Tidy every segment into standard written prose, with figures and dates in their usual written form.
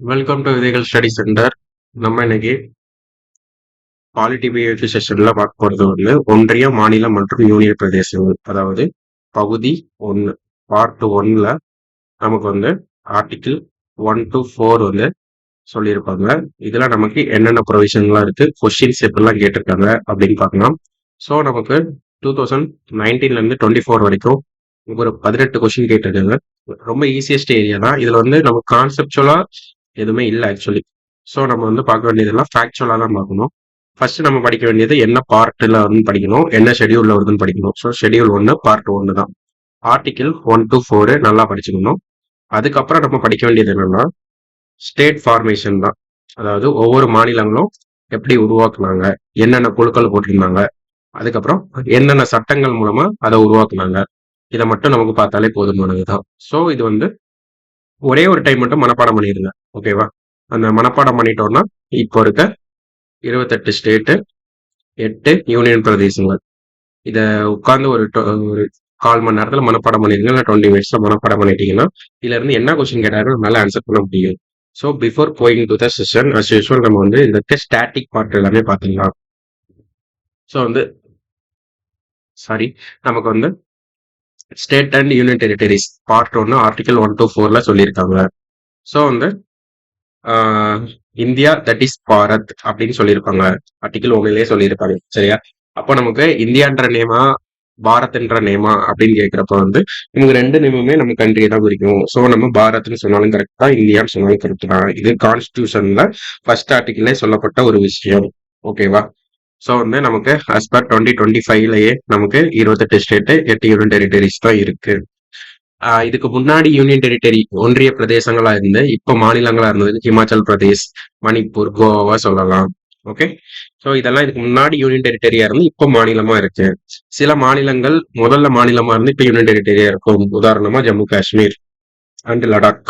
Welcome to விதைகள் study centre. நம்ம இன்னைக்கு பாலிட்டி பிஹேவியர் செஷன்ல பார்க்க போறது ஒன்றிய, மாநிலம் மற்றும் யூனியன் பிரதேசங்கள், அதாவது பகுதி 1 பார்ட் 1ல நமக்கு ஆர்டிகிள் 1 to 4 சொல்லியிருப்பாங்க. இதுல நமக்கு என்னென்ன ப்ரொவிஷன்லாம் இருக்கு, கொஸ்டின்ஸ் எப்படிலாம் கேட்டிருக்காங்க அப்படின்னு பார்க்கலாம். ஸோ நமக்கு 2019 இருந்து 24 வரைக்கும் ஒரு 18 கொஸ்டின் கேட்டிருக்காங்க. ரொம்ப ஈஸியஸ்ட் ஏரியா தான். இதுல நம்ம கான்செப்சுவலா எதுவுமே இல்லை ஆக்சுவலி. ஸோ நம்ம பார்க்க வேண்டியதெல்லாம் ஃபேக்சுவலாக தான் பார்க்கணும். ஃபர்ஸ்ட் நம்ம படிக்க வேண்டியது என்ன பார்ட்டில் படிக்கணும், என்ன ஷெடியூல்ல வருதுன்னு படிக்கணும். ஸோ ஷெடியூல் 1 பார்ட் 1 தான். ஆர்டிகிள் 1 to 4 நல்லா படிச்சுக்கணும். அதுக்கப்புறம் நம்ம படிக்க வேண்டியது என்னன்னா ஸ்டேட் ஃபார்மேஷன் தான். அதாவது ஒவ்வொரு மாநிலங்களும் எப்படி உருவாக்குனாங்க, என்னென்ன குழுக்கள் போட்டிருந்தாங்க, அதுக்கப்புறம் என்னென்ன சட்டங்கள் மூலமா அதை உருவாக்குனாங்க, இதை மட்டும் நமக்கு பார்த்தாலே போதுமானதுதான். ஸோ இது ஒரே ஒரு டைம் மட்டும் மனப்பாடம் பண்ணிடுங்க, ஓகேவா? அந்த மனப்பாடம் பண்ணிட்டோம்னா இப்போ இருக்க 28 ஸ்டேட்டு, 8 யூனியன் பிரதேசங்கள், இதை உட்கார்ந்து ஒரு 1/4 மணி நேரத்துல மனப்பாடம் பண்ணிருங்க, இல்லை 20 மினிட்ஸ்ல மனப்பாடம் பண்ணிட்டீங்கன்னா இதுல இருந்து என்ன கொஸ்டின் கேட்டாலும் நல்லா ஆன்சர் பண்ண முடியும். So before going to the session as usual நம்ம இந்த ஸ்டாட்டிக் பார்ட் எல்லாமே பார்த்துக்கலாம். ஸோ நமக்கு state and union territories part 1 article 1 to 4ல சொல்லியிருக்காங்க. So India that is Bharat அப்படின்னு சொல்லியிருப்பாங்க. ஆர்டிகல் 1லேயே சொல்லியிருப்பாங்க, சரியா? அப்போ நமக்கு இந்தியான்ற நேமா பாரத்ன்ற நேமா அப்படின்னு கேட்கிறப்ப இவங்க ரெண்டு நேமுமே நம்ம கண்ட்ரியை தான் குறிக்கும். ஸோ நம்ம பாரத்னு சொன்னாலும் கரெக்ட் தான், இந்தியான்னு சொன்னாலும் கரெக்ட் தான். இது கான்ஸ்டியூஷன்ல ஃபர்ஸ்ட் ஆர்டிகிள்ல சொல்லப்பட்ட ஒரு விஷயம், ஓகேவா? ஸோ நமக்கு அஸ் பர் 2025லயே நமக்கு 28 ஸ்டேட்டு, 8 யூனியன் டெரிட்டரிஸ் தான் இருக்கு. இதுக்கு முன்னாடி யூனியன் டெரிட்டரி ஒன்றிய பிரதேசங்களா இருந்து இப்ப மாநிலங்களா இருந்தது ஹிமாச்சல் பிரதேஷ், மணிப்பூர், கோவா சொல்லலாம். ஓகே, ஸோ இதெல்லாம் இதுக்கு முன்னாடி யூனியன் டெரிட்டரியா இருந்து இப்ப மாநிலமா இருக்கு. சில மாநிலங்கள் முதல்ல மாநிலமா இருந்து இப்ப யூனியன் டெரிட்டரியா இருக்கும். உதாரணமா ஜம்மு காஷ்மீர் அண்ட் லடாக்.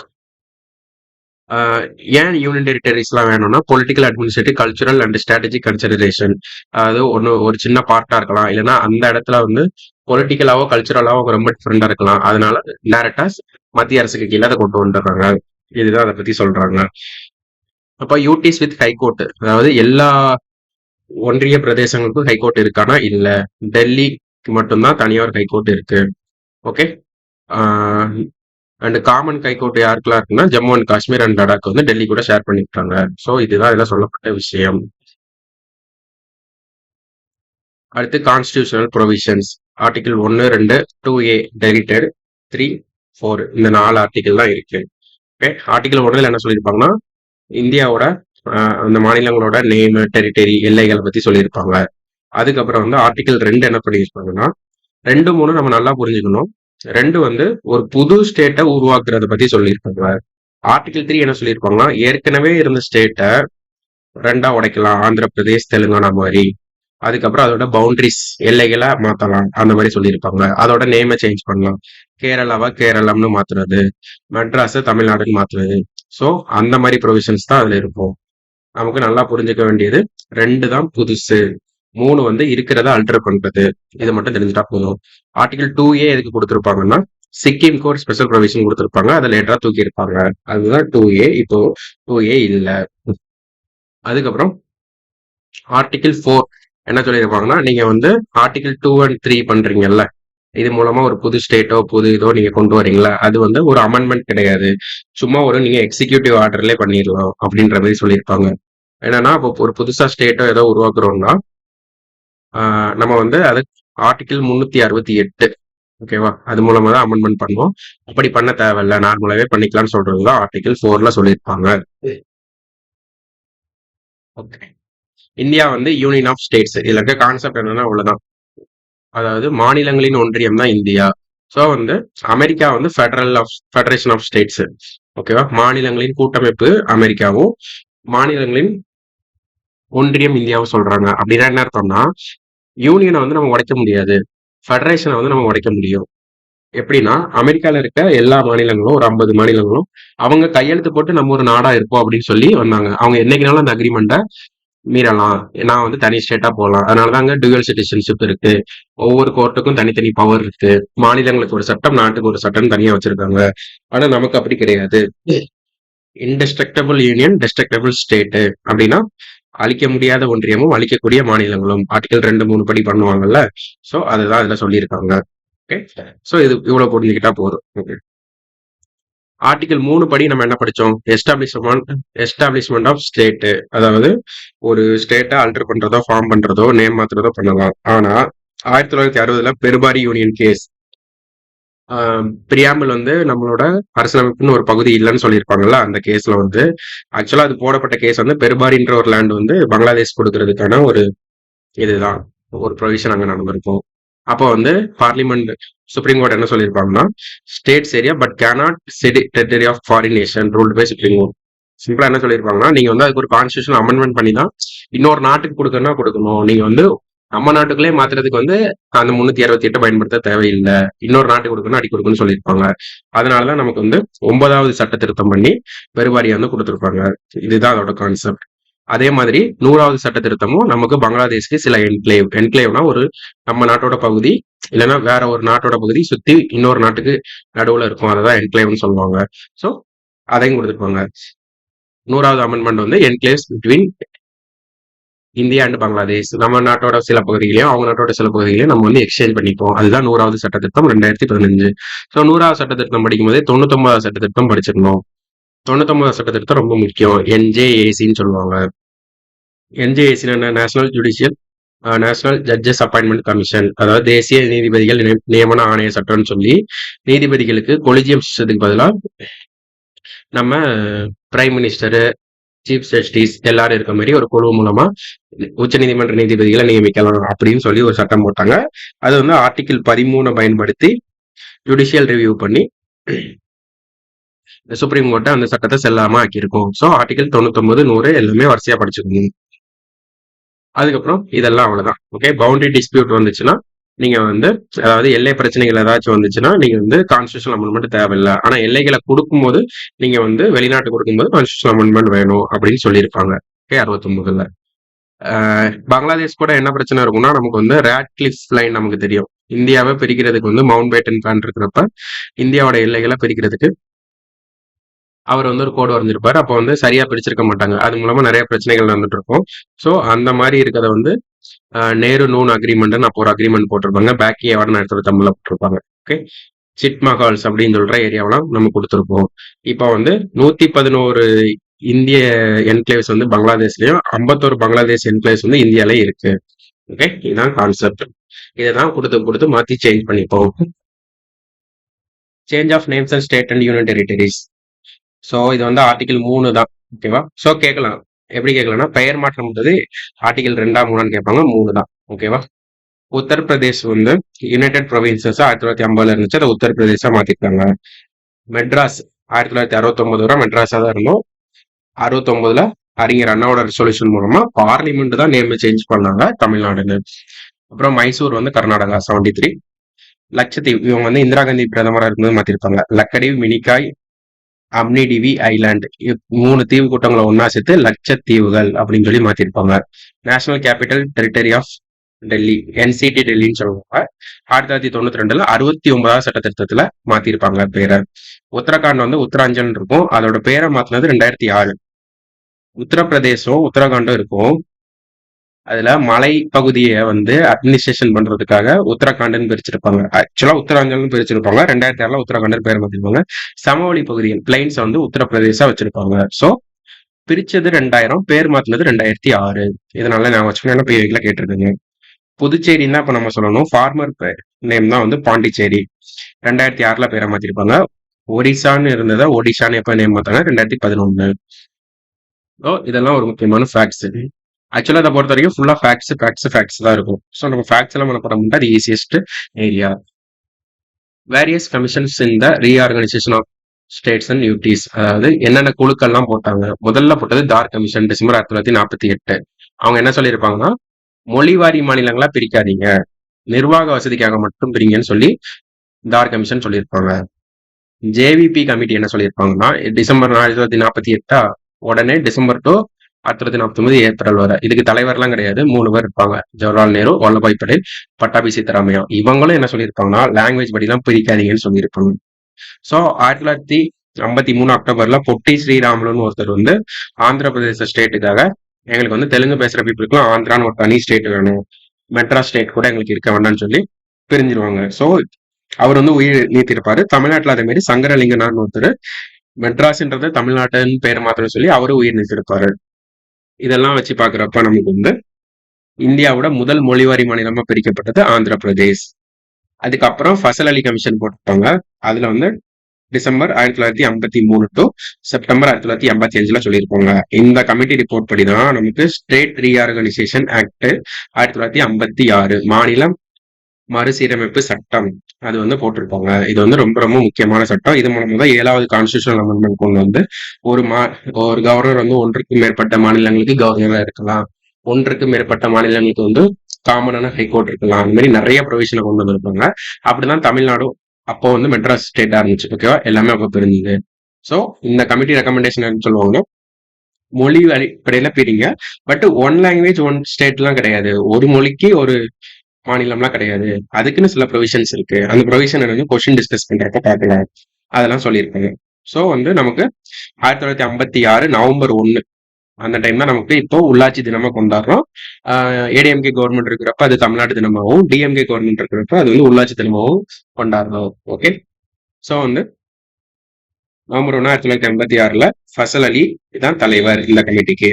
ஏன் யூனியன் டெரிட்டரிஸ்லாம் வேணும்னா political, administrative, cultural and strategic consideration. அதாவது ஒரு சின்ன பார்ட்டா இருக்கலாம், இல்லைன்னா அந்த இடத்துல பொலிட்டிக்கலாவோ கல்ச்சுரலாவோ ரொம்ப டிஃப்ரெண்டா இருக்கலாம். அதனால டைரக்டா மத்திய அரசுக்கு கீழே அதை கொண்டு வந்துடுறாங்க. இதுதான் அதை பத்தி சொல்றாங்க. அப்ப யூடிஸ் வித் ஹைகோர்ட், அதாவது எல்லா ஒன்றிய பிரதேசங்களுக்கும் ஹைகோர்ட் இருக்கானா? இல்ல, டெல்லிக்கு மட்டும்தான் தனியார் ஹைகோர்ட் இருக்கு. ஓகே, அண்ட் காமன் ஹைகோர்ட் யாருக்கெல்லாம் இருக்குன்னா ஜம்மு அண்ட் காஷ்மீர் அண்ட் லடாக் டெல்லி கூட ஷேர் பண்ணிட்டாங்க. ஸோ இதுதான் இதெல்லாம் சொல்லப்பட்ட விஷயம். அடுத்து கான்ஸ்டியூஷனல் ப்ரொவிஷன்ஸ். ஆர்டிகிள் 1, 2, 2A டெரிட்டட், 3, 4 இந்த 4 ஆர்டிகிள் தான் இருக்கு. ஓகே, ஆர்டிகிள் 1ல என்ன சொல்லியிருப்பாங்கன்னா இந்தியாவோட அந்த மாநிலங்களோட நேம், டெரிட்டரி, எல்லைகளை பத்தி சொல்லியிருப்பாங்க. அதுக்கப்புறம் ஆர்டிகிள் 2 என்ன பண்ணியிருப்பாங்கன்னா 2, 3 நம்ம நல்லா புரிஞ்சுக்கணும். 2 ஒரு புது ஸ்டேட்டை உருவாக்குறத பத்தி சொல்லியிருப்பாங்க. ஆர்டிகிள் 3 என்ன சொல்லியிருப்பாங்கன்னா ஏற்கனவே இருந்த ஸ்டேட்டை 2ஆ உடைக்கலாம், ஆந்திர பிரதேஷ், தெலுங்கானா மாதிரி. அதுக்கப்புறம் அதோட பவுண்டரிஸ், எல்லைகளை மாத்தலாம், அந்த மாதிரி சொல்லியிருப்பாங்க. அதோட நேமை சேஞ்ச் பண்ணலாம், கேரளாவா கேரளம்னு மாத்துறது, மெட்ராஸ் தமிழ்நாடுன்னு மாத்துறது. ஸோ அந்த மாதிரி ப்ரொவிஷன்ஸ் தான் அதுல இருக்கும். நமக்கு நல்லா புரிஞ்சுக்க வேண்டியது 2 தான் புதுசு, 3 இருக்கிறத அல்டர் பண்றது. இதை மட்டும் தெரிஞ்சுட்டா போதும். ஆர்டிகல் 2A எதுக்கு கொடுத்துருப்பாங்கன்னா சிக்கிம்க்கு ஒரு ஸ்பெஷல் ப்ரொவிஷன் கொடுத்துருப்பாங்க, அதை லேட்டரா தூக்கி இருப்பாங்க. அதுதான் 2A. இப்போ 2A இல்ல. அதுக்கப்புறம் ஆர்டிகிள் 4 என்ன சொல்லியிருப்பாங்கன்னா நீங்க ஆர்டிகிள் 2 and 3 பண்றீங்கல்ல, இது மூலமா ஒரு புது ஸ்டேட்டோ புது இதோ நீங்க கொண்டு வரீங்களா, அது ஒரு அமெண்ட்மெண்ட் கிடையாது, சும்மா நீங்க எக்ஸிக்யூட்டிவ் ஆர்டர்லேயே பண்ணிடலாம் அப்படின்ற மாதிரி சொல்லியிருப்பாங்க. என்னன்னா இப்போ ஒரு புதுசா ஸ்டேட்டோ ஏதோ உருவாக்குறோம்னா நம்ம அது ஆர்டிகிள் 368, ஓகேவா, அது மூலமா தான் அமெண்ட்மெண்ட் பண்ணுவோம். அப்படி பண்ண தேவையில்ல, நார்மலாவே பண்ணிக்கலாம்னு சொல்றதுதான் ஆர்டிகிள் 4ல சொல்லியிருப்பாங்க. Okay, India union of states. இதுல இருக்க கான்செப்ட் என்னன்னா அவ்வளவுதான், அதாவது மாநிலங்களின் ஒன்றியம் தான் இந்தியா. So America federation of states, ஓகேவா. மாநிலங்களின் கூட்டமைப்பு அமெரிக்காவும் மாநிலங்களின் ஒன்றியம் இந்தியாவும் சொல்றாங்க. அப்படின்னா என்ன அர்த்தம்னா யூனியனை நம்ம உடைக்க முடியாது, ஃபெடரேஷனை நம்ம உடைக்க முடியும். எப்படின்னா அமெரிக்கால இருக்க எல்லா மாநிலங்களும், ஒரு 50 மாநிலங்களும் அவங்க கையெழுத்து போட்டு நம்ம ஒரு நாடா இருப்போம் அப்படின்னு சொல்லி வந்தாங்க. அவங்க என்னைக்குனாலும் அந்த அக்ரிமெண்ட்டை மீறலாம், நான் தனி ஸ்டேட்டா போகலாம். அதனாலதாங்க டுவல் சிட்டிசன்ஷிப் இருக்கு. ஒவ்வொரு கோர்ட்டுக்கும் தனித்தனி பவர் இருக்கு. மாநிலங்களுக்கு ஒரு சட்டம், நாட்டுக்கு ஒரு சட்டம் தனியா வச்சிருக்காங்க. ஆனா நமக்கு அப்படி கிடையாது. இன்டெஸ்ட்ரக்டபிள் யூனியன், டெஸ்ட்ரக்டபிள் ஸ்டேட் அப்படின்னா அழிக்க முடியாத ஒன்றியமும் அழிக்கக்கூடிய மாநிலங்களும் ஆர்டிகல் 2, 3 படி பண்ணுவாங்கல்ல. ஸோ அதுதான் இதுல சொல்லியிருக்காங்க. ஓகே, ஸோ இது இவ்வளவு புரிஞ்சுக்கிட்டா போதும். ஓகே, ஆர்டிகல் 3 படி நம்ம என்ன படிச்சோம்? Establishment of state. அதாவது ஒரு ஸ்டேட்டை ஆல்டர் பண்றதோ, ஃபார்ம் பண்றதோ, நேம் மாத்துறதோ பண்ணலாம். ஆனா 1960 பெருபாரி யூனியன் கேஸ் பிரியாம்பிள் வந்து நம்மளோட அரசியலமைப்புன்னு ஒரு பகுதி இல்லைன்னு சொல்லியிருப்பாங்கல்ல. அந்த கேஸ்ல வந்து ஆக்சுவலா அது போடப்பட்ட கேஸ் வந்து பெருபாரின்ற ஒரு லேண்ட் வந்து பங்களாதேஷ் கொடுக்கறதுக்கான ஒரு இதுதான் ஒரு ப்ரொவிஷன் அங்க நடந்திருக்கும். அப்போ வந்து பார்லிமெண்ட் சுப்ரீம் கோர்ட் என்ன சொல்லியிருப்பாங்கன்னா, states area but cannot set territory of foreign nation ruled by supreme court. சிம்பிளா என்ன சொல்லியிருப்பாங்கன்னா, நீங்க வந்து அதுக்கு ஒரு கான்ஸ்டியூஷன் அமெண்ட்மெண்ட் பண்ணி தான் இன்னொரு நாட்டுக்கு கொடுக்கணும்னா கொடுக்கணும். நீங்க வந்து நம்ம நாட்டுக்குள்ளே மாத்துறதுக்கு வந்து அந்த 368 பயன்படுத்த தேவையில்லை. இன்னொரு நாட்டுக்கு கொடுக்கணும், அடி கொடுக்கணும்னு சொல்லியிருப்பாங்க. அதனாலதான் நமக்கு வந்து 9வது சட்ட திருத்தம் பண்ணி பெருவாரியை வந்து கொடுத்துருப்பாங்க. இதுதான் அதோட கான்செப்ட். அதே மாதிரி 100வது சட்ட திருத்தமும் நமக்கு பங்களாதேஷ்க்கு சில என்க்ளேவ்னா ஒரு நம்ம நாட்டோட பகுதி இல்லைன்னா வேற ஒரு நாட்டோட பகுதி சுத்தி இன்னொரு நாட்டுக்கு நடுவுல இருக்கும். அதான் என்க்ளேவ்னு சொல்லுவாங்க. ஸோ அதையும் கொடுத்துருப்பாங்க. 100வது அமெண்ட்மெண்ட் வந்து enclaves between India and Bangladesh. நம்ம நாட்டோட சில பகுதிகளையும் அவங்க நாட்டோட சில பகுதிகளையும் நம்ம வந்து எக்ஸ்சேஞ்ச் பண்ணிப்போம். அதுதான் 100வது சட்ட திருத்தம் 2015. ஸோ 100வது சட்ட திருத்தம் படிக்கும் போதே 99வது சட்ட திருத்தம் படிச்சிடணும். 99வது சட்ட திருத்தம் ரொம்ப முக்கியம். NJACன்னு சொல்லுவாங்க. NJAC national judicial national judges appointment commission, அதாவது தேசிய நீதிபதிகள் நியமன ஆணைய சட்டம்னு சொல்லி நீதிபதிகளுக்கு கொலிஜியம் சிஸ்டத்துக்கு பதிலாக நம்ம பிரைம் மினிஸ்டரு, சீஃப் ஜஸ்டிஸ் எல்லாரும் இருக்க மாதிரி ஒரு குழு மூலமா உச்ச நீதிமன்ற நீதிபதிகளை நியமிக்கலாம் அப்படின்னு சொல்லி ஒரு சட்டம் போட்டாங்க. அது வந்து ஆர்டிகிள் 13 பயன்படுத்தி ஜுடிஷியல் ரிவ்யூ பண்ணி சுப்ரீம் கோர்ட்டை அந்த சட்டத்தை செல்லாம ஆக்கியிருக்கும். ஸோ ஆர்டிகிள் 99, 100 எல்லாமே வரிசையா படிச்சுக்கணும். அதுக்கப்புறம் இதெல்லாம் அவ்வளவுதான். ஓகே, பவுண்டரி டிஸ்பியூட் வந்துச்சுன்னா நீங்க வந்து அதாவது எல்லை பிரச்சனைகள் ஏதாச்சும் வந்துச்சுன்னா நீங்க வந்து கான்ஸ்டியூஷன் அமெண்ட்மெண்ட் தேவையில்லை. ஆனா எல்லைகளை கொடுக்கும்போது நீங்க வந்து வெளிநாட்டு கொடுக்கும்போது கான்ஸ்டியூஷன் அமெண்ட்மெண்ட் வேணும் அப்படின்னு சொல்லியிருப்பாங்க. ஓகே, 69ல பங்களாதேஷ் கூட என்ன பிரச்சனை இருக்கும்னா, நமக்கு வந்து ராட்கிளிஃப் லைன் நமக்கு தெரியும். இந்தியாவை பிரிக்கிறதுக்கு வந்து மவுண்ட் பேட்டன் பிளான் இருக்கிறப்ப இந்தியாவோட எல்லைகளை பிரிக்கிறதுக்கு அவர் வந்து ஒரு கோடு வரைஞ்சிருப்பாரு. அப்போ வந்து சரியா பிரிச்சிருக்க மாட்டாங்க. அது மூலமா நிறைய பிரச்சனைகள் நடந்துட்டு இருக்கும். ஸோ அந்த மாதிரி இருக்கிறத வந்து நேரு நூன் அக்ரிமெண்ட் அப்போ ஒரு அக்ரிமெண்ட் போட்டிருப்பாங்க. பேக்கியவாட நேரத்தில் தமிழ்ல போட்டிருப்பாங்க. ஓகே, சிட்மஹால்ஸ் அப்படின்னு சொல்ற ஏரியாவெல்லாம் நம்ம கொடுத்துருப்போம். இப்போ வந்து 111 இந்திய என்க்ளேவ்ஸ் வந்து பங்களாதேஷ்லயும் 51 பங்களாதேஷ் என்க்ளேவ்ஸ் வந்து இந்தியாலே இருக்கு. ஓகே, இதுதான் கான்செப்ட். இதைதான் கொடுத்து மாத்தி சேஞ்ச் பண்ணிப்போம். Change of names and state and union territories. So இது வந்து ஆர்டிகிள் 3 தான். ஓகேவா? ஸோ கேட்கலாம், எப்படி கேட்கலாம்னா பெயர் மாற்றம் வந்து ஆர்டிகிள் 2, 3 கேட்பாங்க. 3 தான். ஓகேவா? உத்தரப்பிரதேஷ் வந்து யுனைடெட் ப்ரொவின்சஸ் 1950 இருந்துச்சு, அதை உத்தரப்பிரதேசா மாத்திருக்காங்க. மெட்ராஸ் 1969 வரை மெட்ராஸா தான் இருந்தோம். 69ல அறிஞர் அண்ணாவோட ரெசல்யூஷன் மூலமா பார்லிமெண்ட் தான் நேம் சேஞ்ச் பண்ணாங்க தமிழ்நாடுன்னு. அப்புறம் மைசூர் வந்து கர்நாடகா 73. லட்சத்தீவு இவங்க வந்து இந்திரா காந்தி பிரதமராக இருக்கும்போது மாத்திருப்பாங்க. லக்கடிவ், மினிகாய், அம்னிடிவி ஐலாண்ட் 3 தீவு கூட்டங்களை ஒன்னா சேர்த்து லட்சத்தீவுகள் அப்படின்னு சொல்லி மாத்திருப்பாங்க. National capital territory of Delhi, NCT டெல்லின்னு சொல்லுவாங்க. 1992ல 69வது சட்ட திருத்தத்துல மாத்திருப்பாங்க பேரை. உத்தரகாண்ட் வந்து உத்தராஞ்சல் இருக்கும், அதோட பேரை மாத்தினது 2006. உத்தரப்பிரதேசம் உத்தரகாண்டும் இருக்கும். அதுல மலை பகுதியை வந்து அட்மினிஸ்ட்ரேஷன் பண்றதுக்காக உத்தரகாண்ட்னு பிரிச்சிருப்பாங்க. ஆக்சுவலா உத்தராஞ்சல்னு பிரிச்சிருப்பாங்க. 2006ல உத்தரகாண்ட் பேர் மாத்திருப்பாங்க. சமவெளி பகுதிகள் பிளைன்ஸ் வந்து உத்தரப்பிரதேசா வச்சிருப்பாங்க. ஸோ பிரிச்சது 2000, பேர் மாத்தினது 2006. இதனால நான் வச்சுக்கணும் பேர்ல கேட்டிருக்கேங்க. புதுச்சேரின்னு தான் இப்ப நம்ம சொல்லணும். ஃபார்மர் நேம் தான் வந்து பாண்டிச்சேரி. 2006ல பேரை மாத்திருப்பாங்க. ஒரிசான்னு இருந்ததா ஒடிஷான்னு எப்ப நேம் மாத்தாங்க? 2011. ஸோ இதெல்லாம் ஒரு முக்கியமான ஃபேக்ட்ஸ். ஆக்சுவலா அதை பொறுத்த வரைக்கும் ஃபுல்லா ஃபேக்ட்ஸ் தான் இருக்கும். ஸோ நம்ம ஃபேக்ட்ஸ் எல்லாம் பண்ண முடியாது. அது easiest area. Various commissions in the reorganisation of states and unities. அதாவது என்னென்ன குழுக்கள்லாம் போட்டாங்க. முதல்ல போட்டது தார் கமிஷன், டிசம்பர் 1948. அவங்க என்ன சொல்லியிருப்பாங்கன்னா, மொழிவாரி மாநிலங்களா பிரிக்காதீங்க, நிர்வாக வசதிக்காக மட்டும் பிரிங்கன்னு சொல்லி தார் கமிஷன் சொல்லியிருப்பாங்க. JVP கமிட்டி என்ன சொல்லியிருப்பாங்கன்னா, டிசம்பர் 1948 உடனே டிசம்பர் டு 1949 ஏப்ரல் வரை. இதுக்கு தலைவர்லாம் கிடையாது, 3 பேர் இருப்பாங்க. ஜவஹர்லால் நேரு, வல்லபாய் பட்டேல், பட்டாபி சீதாராமையா. இவங்களும் என்ன சொல்லியிருப்பாங்கன்னா, லாங்குவேஜ் படிலாம் பிரிக்காதீங்கன்னு சொல்லியிருப்பாங்க. ஸோ 1950 53 அக்டோபர்ல பொட்டி ஸ்ரீராமுலுன்னு ஒருத்தர் வந்து ஆந்திர பிரதேச ஸ்டேட்டுக்காக எங்களுக்கு வந்து தெலுங்கு பேசுற பீப்புளுக்குலாம் ஆந்திரான்னு ஒரு தனி ஸ்டேட் வேணும், மெட்ராஸ் ஸ்டேட் கூட எங்களுக்கு இருக்க வேண்டாம்னு சொல்லி பிரிஞ்சிருவாங்க. ஸோ அவர் வந்து உயிர் நீத்திருப்பாரு. தமிழ்நாட்டில் அதே மாதிரி சங்கரலிங்கனார்னு ஒருத்தர் மெட்ராஸ்ன்றது தமிழ்நாட்டுன்னு பேர் மாத்திரம் சொல்லி அவரு உயிர் நீத்திருப்பாரு. இதெல்லாம் வச்சு பாக்குறப்ப நமக்கு வந்து இந்தியாவோட முதல் மொழிவாரி மாநிலமா பிரிக்கப்பட்டது ஆந்திர பிரதேஷ். அதுக்கப்புறம் ஃபசல் அலி கமிஷன் போட்டிருப்பாங்க. அதுல வந்து டிசம்பர் 1953 டு செப்டம்பர் 1985 சொல்லியிருப்பாங்க. இந்த கமிட்டி ரிப்போர்ட் படிதான் நமக்கு ஸ்டேட் ரீஆர்கனைசேஷன் ஆக்ட் 1956 மாநிலம் மறுசீரமைப்பு சட்டம் அது வந்து போட்டிருப்பாங்க. இது வந்து ரொம்ப ரொம்ப முக்கியமான சட்டம். இது மூலமா தான் 7வது கான்ஸ்டியூஷனல் அமெண்ட்மெண்ட் கொண்டு வந்து ஒரு கவர்னர் வந்து ஒன்றுக்கு மேற்பட்ட மாநிலங்களுக்கு கவர்னரா இருக்கலாம், ஒன்றுக்கு மேற்பட்ட மாநிலங்களுக்கு வந்து காமனான ஹைகோர்ட் இருக்கலாம், அந்த மாதிரி நிறைய ப்ரொவிஷனை கொண்டு வந்திருப்பாங்க. அப்படிதான் தமிழ்நாடும் அப்போ வந்து மெட்ராஸ் ஸ்டேட்டா இருந்துச்சு. ஓகேவா, எல்லாமே அப்போ பிரிஞ்சுது. ஸோ இந்த கமிட்டி ரெக்கமெண்டேஷன் சொல்லுவாங்க, மொழி அடிப்படையில பிரிங்க, பட் ஒன் லாங்குவேஜ் ஒன் ஸ்டேட்லாம் கிடையாது, ஒரு மொழிக்கு ஒரு மாநிலம்லாம் கிடையாது, அதுக்குன்னு சில ப்ரொவிஷன்ஸ் இருக்கு. அந்த ப்ரொவிஷன் வந்து கொஸ்டின் டிஸ்கஸ் பண்றப்ப பார்க்கலாம், அதெல்லாம் சொல்லியிருக்காங்க. ஸோ வந்து நமக்கு 1956 நவம்பர் 1 அந்த டைம் தான் நமக்கு இப்போ உள்ளாட்சி தினமா கொண்டாடுறோம். ஏடிஎம்கே கவர்மெண்ட் இருக்கிறப்ப அது தமிழ்நாடு தினமாகவும், டிஎம்கே கவர்மெண்ட் இருக்கிறப்ப அது வந்து உள்ளாட்சி தினமாகவும் கொண்டாடுறோம். ஓகே, ஸோ வந்து நவம்பர் 1 1986 ஃபசல் அலி தான் தலைவர் இந்த கமிட்டிக்கு.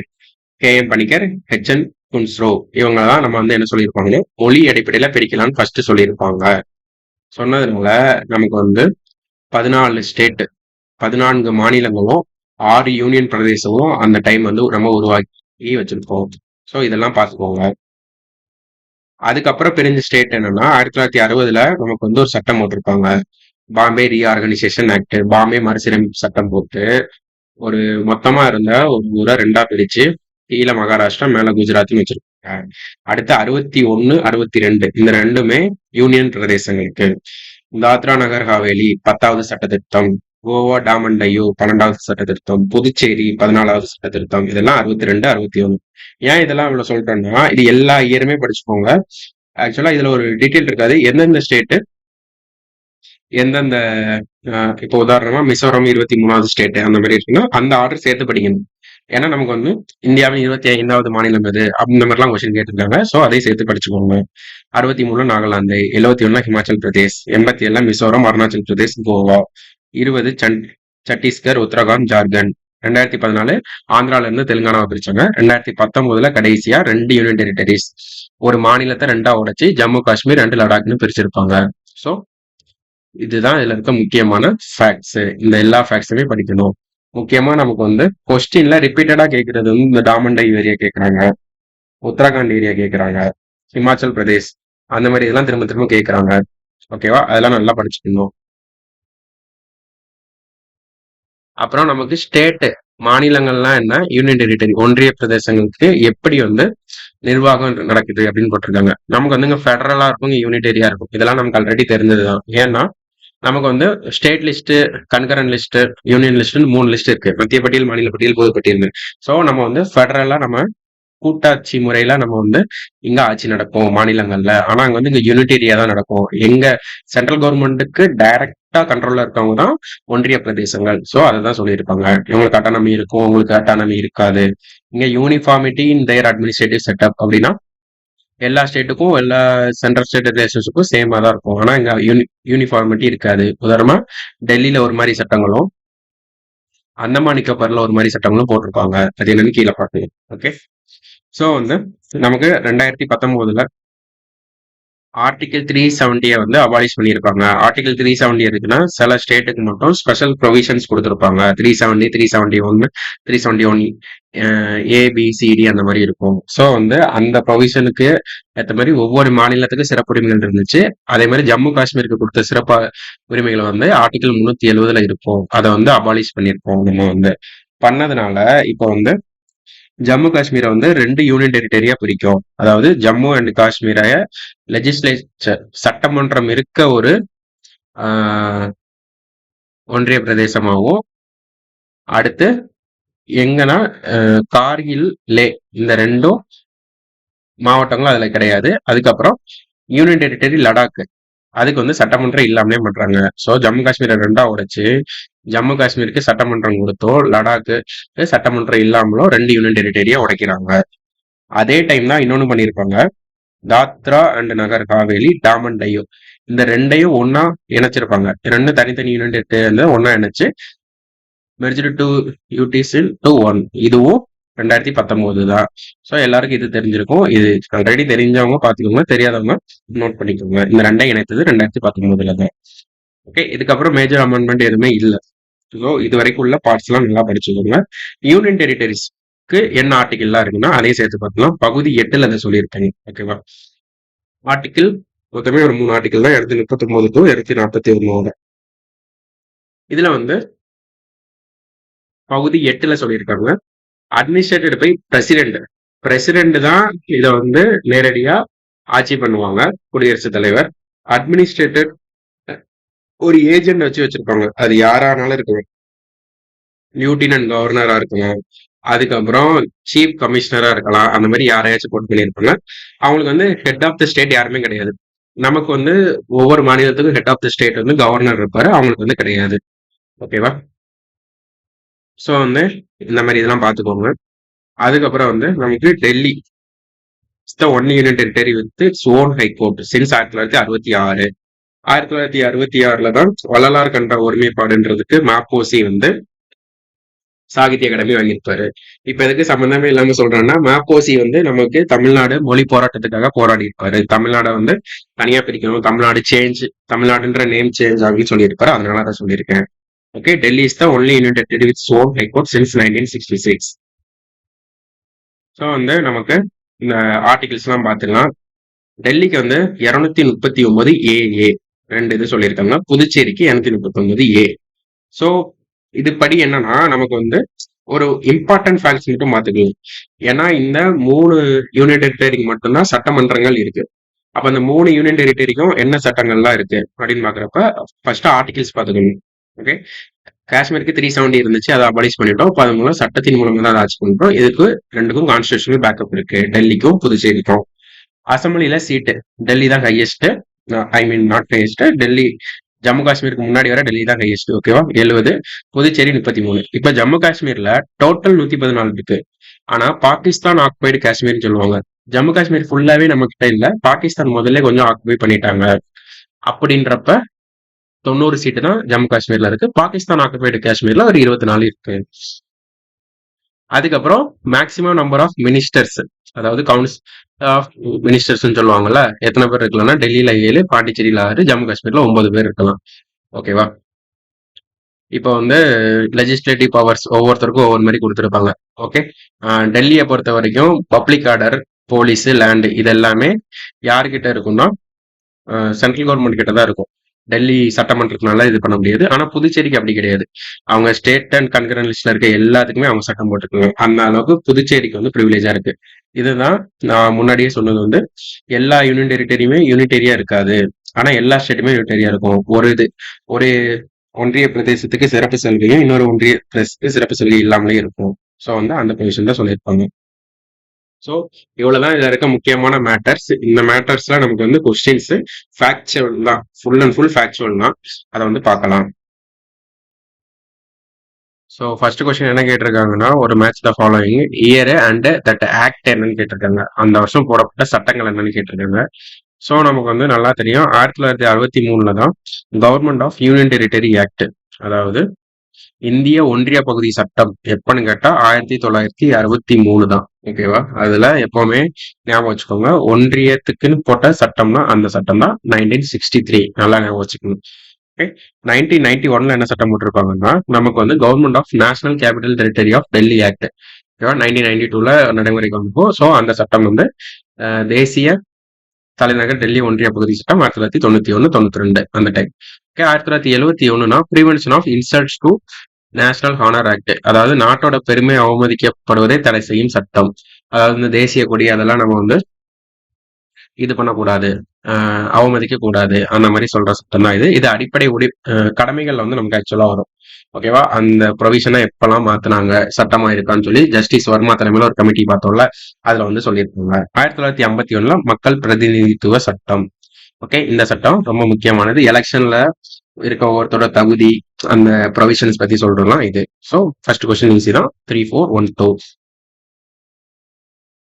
KM பணிக்கர், HN குன்ஸ்ரோ இவங்க தான் நம்ம வந்து என்ன சொல்லியிருப்பாங்க, மொழி அடிப்படையில பிரிக்கலாம்னு ஃபர்ஸ்ட் சொல்லியிருப்பாங்க. சொன்னதுனால நமக்கு வந்து 14 ஸ்டேட், 14 மாநிலங்களும் 6 யூனியன் பிரதேசமும் அந்த டைம் வந்து நம்ம உருவாக்கி வச்சிருக்கோம். ஸோ இதெல்லாம் பார்த்துக்கோங்க. அதுக்கப்புறம் பிரிஞ்ச ஸ்டேட் என்னன்னா 1960 நமக்கு வந்து ஒரு சட்டம் போட்டிருப்பாங்க, பாம்பே ரீஆர்கனைசேஷன் ஆக்ட். பாம்பே மறுசீரமைப்பு சட்டம் போட்டு ஒரு மொத்தமா இருந்த ஒரு ஊரை 2ஆ பிரிச்சு கீழே மகாராஷ்டிரா மேல குஜராத்னு வச்சிருக்காங்க. அடுத்து 61, 62 இந்த ரெண்டுமே யூனியன் பிரதேசங்களுக்கு. தாத்ரா நகர் ஹாவேலி 10வது சட்ட திருத்தம், கோவா டாமன் டையூ 12வது சட்ட திருத்தம், புதுச்சேரி 14வது சட்ட திருத்தம். இதெல்லாம் 62, 61. ஏன் இதெல்லாம் இவ்வளவு சொல்லிட்டோம்னா இது எல்லா இயருமே படிச்சுக்கோங்க. ஆக்சுவலா இதுல ஒரு டீட்டெயில் இருக்காது, எந்தெந்த ஸ்டேட் எந்தெந்த இப்போ உதாரணமா மிசோரம் 23வது ஸ்டேட் அந்த மாதிரி இருக்குன்னா அந்த ஆர்டர் சேர்த்து படிக்கணும். ஏன்னா நமக்கு வந்து இந்தியாவின் 25வது மாநிலம் எது அந்த மாதிரிலாம் கொஸ்டின் கேட்டிருக்காங்க. ஸோ அதை சேர்த்து படிச்சுக்கோங்க. 63 நாகாலாந்து, 71 ஹிமாச்சல் பிரதேஷ், 87 மிசோரம், அருணாச்சல் பிரதேஷ், கோவா, 20 சத்தீஸ்கர், உத்தரகாண்ட், ஜார்க்கண்ட். 2014 ஆந்திரால இருந்து தெலுங்கானாவை பிரிச்சாங்க. 2019 கடைசியா 2 யூனியன் டெரிட்டரிஸ், ஒரு மாநிலத்தை 2ஆ உடைச்சு ஜம்மு காஷ்மீர் 2 லடாக்னு பிரிச்சிருப்பாங்க. ஸோ இதுதான் இதுல இருக்க முக்கியமான ஃபேக்ட்ஸ். இந்த எல்லா ஃபேக்ட்ஸுமே படிக்கணும். முக்கியமா நமக்கு வந்து கொஸ்டின்ல ரிப்பீட்டடா கேட்கறது வந்து இந்த டாமண்டை ஏரியா கேட்கறாங்க, உத்தரகாண்ட் ஏரியா கேட்கறாங்க, ஹிமாச்சல் பிரதேஷ் அந்த மாதிரி இதெல்லாம் திரும்ப திரும்ப கேட்கறாங்க. ஓகேவா, அதெல்லாம் நல்லா படிச்சுக்கணும். அப்புறம் நமக்கு ஸ்டேட் மாநிலங்கள்லாம் என்ன, யூனியன் டெரிட்டரி ஒன்றிய பிரதேசங்களுக்கு எப்படி வந்து நிர்வாகம் நடக்குது அப்படின்னு போட்டிருக்காங்க. நமக்கு வந்து இங்க ஃபெடரலா இருக்கும், இங்க யூனிடரியா இருக்கும். இதெல்லாம் நமக்கு ஆல்ரெடி தெரிஞ்சதுதான். ஏன்னா நமக்கு வந்து state list, concurrent list, union லிஸ்ட்னு 3 லிஸ்ட் இருக்கு, மத்திய பட்டியல், மாநில பட்டியல், பொது பட்டியல். ஸோ நம்ம வந்து ஃபெடரலா நம்ம கூட்டாட்சி முறையில நம்ம வந்து இங்க ஆட்சி நடக்கும் மாநிலங்கள்ல. ஆனா அங்க வந்து இங்க யூனிடேரியா தான் நடக்கும். எங்க சென்ட்ரல் கவர்மெண்ட்டுக்கு டைரக்டா கண்ட்ரோல்ல இருக்கவங்க தான் ஒன்றிய பிரதேசங்கள். ஸோ அதான் சொல்லியிருப்பாங்க, இவங்களுக்கு அட்டானமி இருக்கும், உங்களுக்கு அட்டானமி இருக்காது. இங்க யூனிஃபார்மிட்டி இன் தேர் அட்மினிஸ்ட்ரேட்டிவ் செட்டப் அப்படின்னா எல்லா ஸ்டேட்டுக்கும் எல்லா சென்ட்ரல் ஸ்டேட் ரிலேஷன்ஷிப்பும் சேமா தான் இருக்கும். ஆனா இங்க யூனிஃபார்மிட்டி இருக்காது. உதாரணமா டெல்லியில ஒரு மாதிரி சட்டங்களும் அந்தமான் நிக்கோபார்ல ஒரு மாதிரி சட்டங்களும் போட்டிருப்பாங்க. அது என்னன்னு கீழே பார்க்கணும். ஓகே, ஸோ வந்து நமக்கு 2019 ஆர்டிகல் 370 வந்து அபாலிஷ் பண்ணியிருப்பாங்க. ஆர்டிகல் 370 இருக்குன்னா சில ஸ்டேட்டுக்கு மட்டும் ஸ்பெஷல் ப்ரொவிஷன்ஸ் கொடுத்துருப்பாங்க. 370, 371, 371 ABCD அந்த மாதிரி இருக்கும். ஸோ வந்து அந்த ப்ரொவிஷனுக்கு ஏற்ற மாதிரி ஒவ்வொரு மாநிலத்துக்கும் சிறப்புரிமைகள் இருந்துச்சு. அதே மாதிரி ஜம்மு காஷ்மீருக்கு கொடுத்த சிறப்பு உரிமைகள் வந்து ஆர்டிகல் 370 இருக்கும். அதை வந்து அபாலிஷ் பண்ணியிருப்போம். நம்ம வந்து பண்ணதுனால இப்போ வந்து ஜம்மு காஷ்மீரை வந்து 2 யூனியன் டெரிட்டரியா பிரிக்கும். அதாவது ஜம்மு அண்ட் காஷ்மீரை லெஜிஸ்லேச்சர் சட்டமன்றம் இருக்க ஒரு ஒன்றிய பிரதேசமாகவும், அடுத்து எங்கன்னா கார்கில், லே இந்த 2 மாவட்டங்களும் அதுல கிடையாது. அதுக்கப்புறம் யூனியன் டெரிட்டரி லடாக், அதுக்கு வந்து சட்டமன்றம் இல்லாமலே பண்றாங்க. ஸோ ஜம்மு காஷ்மீரை 2ஆ உடைச்சு ஜம்மு காஷ்மீருக்கு சட்டமன்றம் கொடுத்தோ லடாக்கு சட்டமன்றம் இல்லாமலோ 2 யூனியன் டெரிட்டரியா உடைக்கிறாங்க. அதே டைம் தான் இன்னொன்னு பண்ணியிருப்பாங்க. தாத்ரா அண்ட் நகர் ஹாவேலி, டாமன் டையூ இந்த ரெண்டையும் ஒன்னா இணைச்சிருப்பாங்க. ரெண்டு தனித்தனி யூனியன் டெரிட்டரி ஒன்னா இணைச்சு மெர்ஜ்டு டு யூடிஸ் டு ஒன். இதுவும் 2019 தான். ஸோ எல்லாருக்கும் இது தெரிஞ்சிருக்கும். இது ஆல்ரெடி தெரிஞ்சவங்க பார்த்துக்கோங்க, தெரியாதவங்க நோட் பண்ணிக்கோங்க. இந்த ரெண்டையும் இணைத்தது 2019 தான். ஓகே, இதுக்கப்புறம் மேஜர் அமெண்ட்மெண்ட் எதுவுமே இல்லை. ஸோ இது வரைக்கும் உள்ள பார்ட்ஸ் எல்லாம் நல்லா படிச்சுக்கோங்க. யூனியன் டெரிட்டரிஸ்க்கு என்ன ஆர்டிகல்லாம் இருக்குன்னா அதையும் சேர்த்து பார்க்கலாம். பகுதி 8ல் அதை சொல்லியிருப்பாங்க. ஓகேவா? ஆர்டிகிள் மொத்தமே ஒரு 3 ஆர்டிகல் தான், 239 டு 241. இதுல வந்து பகுதி 8ல் சொல்லியிருக்காங்க, அட்மினிஸ்ட்ரேட்டட் பை பிரசிடென்ட். பிரசிடென்ட் தான் இதை வந்து நேரடியா ஆட்சி பண்ணுவாங்க, குடியரசுத் தலைவர். அட்மினிஸ்ட்ரேட்டட் ஒரு ஏஜென்ட் வச்சிருப்பாங்க. அது யாரானாலும் இருக்கலாம். லியூட்டினன்ட் கவர்னரா இருக்கலாம், அதுக்கப்புறம் சீஃப் கமிஷனரா இருக்கலாம். அந்த மாதிரி யாரையாச்சும் போட்டு பண்ணியிருப்பாங்க. அவங்களுக்கு வந்து ஹெட் ஆஃப் த ஸ்டேட் யாருமே கிடையாது. நமக்கு வந்து ஒவ்வொரு மாநிலத்துக்கும் ஹெட் ஆஃப் த ஸ்டேட் வந்து கவர்னர் இருப்பாரு, அவங்களுக்கு வந்து கிடையாது. ஓகேவா? ஸோ வந்து இந்த மாதிரி இதெல்லாம் பார்த்துக்கோங்க. அதுக்கப்புறம் வந்து நமக்கு Delhi one union territory with its own high court since 1966. 1966 தான் வள்ளலார் கண்ட ஒருமைப்பாடுன்றதுக்கு மாப்போசி வந்து சாகித்ய அகாடமி வாங்கியிருப்பாரு. இப்ப எதுக்கு சம்பந்தமே இல்லாம சொல்றேன்னா, மாப்போசி வந்து நமக்கு தமிழ்நாடு மொழி போராட்டத்துக்காக போராடி இருப்பாரு. தமிழ்நாடை வந்து தனியா பிரிக்கணும், தமிழ்நாடு சேஞ்ச், தமிழ்நாடுன்ற நேம் சேஞ்ச் அப்படின்னு சொல்லியிருப்பாரு. அதனால அதை சொல்லியிருக்கேன். Okay, Delhi is the only union territory with own high court since 1966. So வந்து நமக்கு இந்த ஆர்டிகிள்ஸ் எல்லாம் பார்த்துக்கலாம். டெல்லிக்கு வந்து 239 ஏஏ 2 இது சொல்லியிருக்காங்க. புதுச்சேரிக்கு 239 ஏ. ஸோ இது படி என்னன்னா நமக்கு வந்து ஒரு இம்பார்ட்டன்ட் ஃபேக்ட்ஸ் மட்டும் பார்த்துக்கலாம். ஏன்னா இந்த 3 யூனியன் டெரிட்டரிக்கு மட்டும்தான் சட்டமன்றங்கள் இருக்கு. அப்ப அந்த 3 யூனியன் டெரிட்டரிக்கும் என்ன சட்டங்கள்லாம் இருக்கு அப்படின்னு பாக்குறப்ப ஃபர்ஸ்ட் ஆர்டிகிள்ஸ் பார்த்துக்கணும். ஓகே, காஷ்மீருக்கு 370 இருந்துச்சு, அதை அபாலிஷ் பண்ணிட்டோம். இப்போ அது மூலம் சட்டத்தின் மூலமா தான் ஆட்சி பண்ணிட்டோம். இதுக்கு ரெண்டுக்கும் கான்ஸ்டியூஷனல் பேக்கப் இருக்கு, டெல்லிக்கும் புதுச்சேரிக்கும். அசம்பிளில சீட்டு டெல்லி தான் highest, I mean not highest, Delhi Jammu காஷ்மீருக்கு முன்னாடி வர டெல்லி தான் ஹையஸ்ட். ஓகேவா? 70, புதுச்சேரி 33. இப்ப ஜம்மு காஷ்மீர்ல டோட்டல் 114 இருக்கு. ஆனா பாகிஸ்தான் ஆக்குபைடு காஷ்மீர்னு சொல்லுவாங்க. ஜம்மு காஷ்மீர் ஃபுல்லாவே நம்ம கிட்ட இல்ல, பாகிஸ்தான் முதல்ல கொஞ்சம் ஆக்குபை பண்ணிட்டாங்க. அப்படின்றப்ப 90 சீட்டு தான் ஜம்மு காஷ்மீர்ல இருக்கு. பாகிஸ்தான் ஆக்குபைடு காஷ்மீர்ல ஒரு 24 இருக்கு. அதுக்கப்புறம் மேக்சிமம் நம்பர் ஆஃப் மினிஸ்டர்ஸ், அதாவது கவுன்ஸ் ஆஃப் மினிஸ்டர்ஸ் சொல்லுவாங்கல்ல, எத்தனை பேர் இருக்கலாம்னா டெல்லியில 7, பாண்டிச்சேரியில 6, ஜம்மு காஷ்மீர்ல 9 பேர் இருக்கலாம். ஓகேவா? இப்போ வந்து லெஜிஸ்லேட்டிவ் பவர்ஸ் ஒவ்வொருத்தருக்கும் ஒவ்வொரு மாதிரி கொடுத்துருப்பாங்க. ஓகே, டெல்லியை பொறுத்த வரைக்கும் பப்ளிக் ஆர்டர், போலீஸ், லேண்டு இது எல்லாமே யாருக்கிட்ட இருக்கும்னா சென்ட்ரல் கவர்மெண்ட் கிட்ட தான் இருக்கும். டெல்லி சட்டமன்றத்தினால இது பண்ண முடியாது. ஆனா புதுச்சேரிக்கு அப்படி கிடையாது. அவங்க ஸ்டேட் அண்ட் கன்கரண்ட் லிஸ்ட்ல இருக்க எல்லாத்துக்குமே அவங்க சட்டம் போட்டுருக்காங்க. அந்த அளவுக்கு புதுச்சேரிக்கு வந்து ப்ரிவிலேஜா இருக்கு. இதுதான் நான் முன்னாடியே சொன்னது, வந்து எல்லா யூனியன் டெரிட்டரியுமே யூனிட்டரியா இருக்காது, ஆனா எல்லா ஸ்டேட்டுமே யூனிட்டரியா இருக்கும். ஒரு ஒன்றிய பிரதேசத்துக்கு சிறப்பு சலுகையும் இன்னொரு ஒன்றிய பிரதேசத்துக்கு சிறப்பு சலுகை இல்லாமலே இருக்கும். ஸோ வந்து அந்த பொசிஷன் தான் சொல்லியிருப்பாங்க. ஸோ இவ்வளவுதான் இதுல இருக்க முக்கியமான மேட்டர்ஸ். இந்த மேட்டர்ஸ்லாம் நமக்கு வந்து கொஸ்டின்ஸ் ஃபேக்சுவல் தான், ஃபுல் அண்ட் ஃபுல் ஃபேக்சுவல் தான். அதை வந்து பார்க்கலாம். ஸோ ஃபர்ஸ்ட் கொஸ்டின் என்ன கேட்டிருக்காங்கன்னா, ஒரு match the following year and that act என்னன்னு கேட்டிருக்காங்க. அந்த வருஷம் போடப்பட்ட சட்டங்கள் என்னன்னு கேட்டிருக்காங்க. ஸோ நமக்கு வந்து நல்லா தெரியும், 1963 தான் government of union territory act, அதாவது இந்திய ஒன்றிய பகுதி சட்டம் எப்பன்னு கேட்டா 1963 தான். ஓகேவா? அதுல எப்பவுமே ஞாபகம் வச்சுக்கோங்க, ஒன்றியத்துக்குன்னு போட்ட சட்டம்னா அந்த சட்டம் தான் 1963. நல்லா ஞாபகம் வச்சுக்கணும். ஓகே, 1991 என்ன சட்டம் போட்டிருப்பாங்கன்னா, நமக்கு வந்து government of national capital territory of Delhi act 1992 நடைமுறைக்கு வந்திருக்கும். ஸோ அந்த சட்டம் வந்து தேசிய தலைநகர் டெல்லி ஒன்றிய பகுதி சட்டம் 1991, 92 அந்த time. Okay, 1971 prevention of insults to national honour act, அதாவது நாட்டோட பெருமை அவமதிக்கப்படுவதை தடை செய்யும் சட்டம். அதாவது இந்த தேசிய கொடி அதெல்லாம் நம்ம வந்து இது பண்ணக்கூடாது, அவமதிக்க கூடாது, அந்த மாதிரி சொல்ற சட்டம் தான் இது. இது அடிப்படை கடமைகள்ல வந்து நமக்கு ஆக்சுவலா வரும். ஓகேவா? அந்த ப்ரொவிஷனை எப்பெல்லாம் மாத்தினாங்க, சட்டமா இருக்கான்னு சொல்லி ஜஸ்டிஸ் வர்மா தலைமையில ஒரு கமிட்டி பார்த்தோம்ல, அதுல வந்து சொல்லியிருக்காங்க. 1951 மக்கள் பிரதிநிதித்துவ சட்டம். ஓகே, இந்த சட்டம் ரொம்ப முக்கியமானது. எலெக்ஷன்ல இருக்க ஒவ்வொருத்தரோட தகுதி, அந்த ப்ரொவிஷன்ஸ் பத்தி சொல்றதுலாம் இது. ஸோ ஃபர்ஸ்ட் கொஸ்டின் ஈஸி தான். 3, 4, 1, 2.